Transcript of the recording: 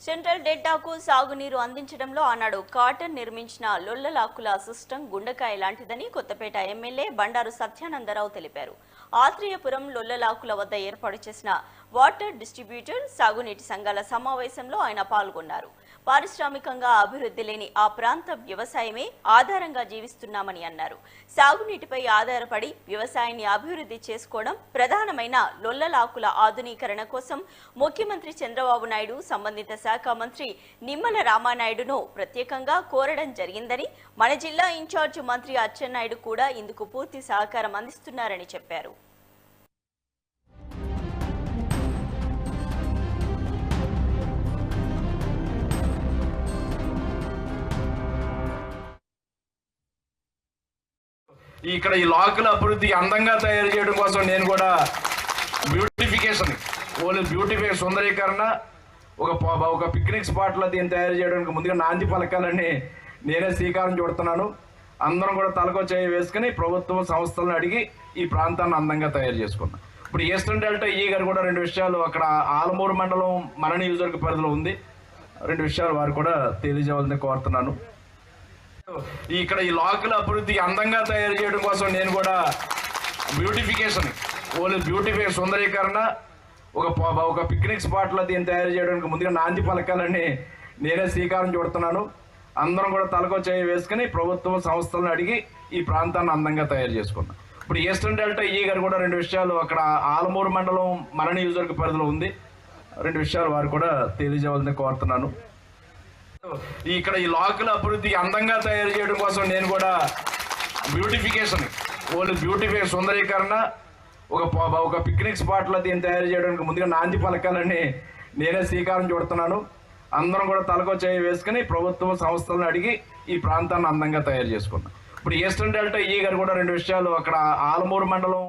Central డెల్టాకు సాగునీరు అందించడంలో ఆనాడు కాటన్ నిర్మించిన లొల్లలాకుల సిస్టమ్ గుండకాయ లాంటిదని కొత్తపేట ఎమ్మెల్యే బండారు సత్యానందరావు తెలిపారు. ఆత్రేయపురం లొల్లలాకుల వద్ద ఏర్పాటు చేసిన వాటర్ డిస్ట్రిబ్యూటర్ సాగునీటి సంఘాల సమావేశంలో ఆయన పాల్గొన్నారు. పారిశ్రామికంగా అభివృద్ధి లేని ఆ ప్రాంత వ్యవసాయమే ఆధారంగా జీవిస్తున్నామని అన్నారు. సాగునీటిపై ఆధారపడి వ్యవసాయాన్ని అభివృద్ధి చేసుకోవడం ప్రధానమైన లొల్లలాకుల ఆధునీకరణ కోసం ముఖ్యమంత్రి చంద్రబాబు నాయుడు సంబంధిత శాఖ మంత్రి నిమ్మల రామానాయుడును ప్రత్యేకంగా కోరడం జరిగిందని, మన జిల్లా ఇన్ఛార్జ్ మంత్రి అచ్చెన్నాయుడు కూడా ఇందుకు పూర్తి సహకారం అందిస్తున్నారని చెప్పారు. ఇక్కడ ఈ లాకుల అభివృద్ధి అందంగా తయారు చేయడం కోసం నేను కూడా బ్యూటిఫికేషన్ సుందరీకరణ ఒక పిక్నిక్ స్పాట్లో దీన్ని తయారు చేయడానికి ముందుగా నాంది పలకాలని నేనే శ్రీకారం చుడుతున్నాను. అందరం కూడా తలకో చేయి వేసుకుని ప్రభుత్వం సంస్థలను అడిగి ఈ ప్రాంతాన్ని అందంగా తయారు చేసుకున్నాం. ఇప్పుడు ఈస్టర్న్ డెల్టా ఈ గారు కూడా 2 విషయాలు, అక్కడ ఆలమూరు మండలం మన నియోజకవర్గ పరిధిలో ఉంది, 2 విషయాలు వారు కూడా తెలియజేయాలని కోరుతున్నాను. ఇక్కడ ఈ లాకుల అభివృద్ధి అందంగా తయారు చేయడం కోసం నేను కూడా బ్యూటిఫికేషన్ సుందరీకరణ ఒక పిక్నిక్ స్పాట్లో దీన్ని తయారు చేయడానికి ముందుగా నాంది పలకాలని నేనే శ్రీకారం చుడుతున్నాను. అందరం కూడా తలకో చేయి వేసుకుని ప్రభుత్వం సంస్థలను అడిగి ఈ ప్రాంతాన్ని అందంగా తయారు చేసుకున్నాం. ఇప్పుడు ఈస్టర్న్ డెల్టా ఈ గారు కూడా 2 విషయాలు, అక్కడ ఆలమూరు మండలం మన నియోజకవర్గ పరిధిలో ఉంది, 2 విషయాలు వారు కూడా తెలియజేయాలని కోరుతున్నాను. ఇక్కడ ఈ లాకుల అభివృద్ధి అందంగా తయారు చేయడం కోసం నేను కూడా బ్యూటిఫికేషన్ సుందరీకరణ ఒక పిక్నిక్ స్పాట్లో దీన్ని తయారు చేయడానికి ముందుగా నాంది పలకాలని నేనే శ్రీకారం చుడుతున్నాను. అందరం కూడా తలకో చేయి వేసుకుని ప్రభుత్వం సంస్థలను అడిగి ఈ ప్రాంతాన్ని అందంగా తయారు చేసుకున్నాం. ఇప్పుడు ఈస్టర్న్ డెల్టా ఈ గారు కూడా 2 విషయాలు, అక్కడ ఆలమూరు మండలం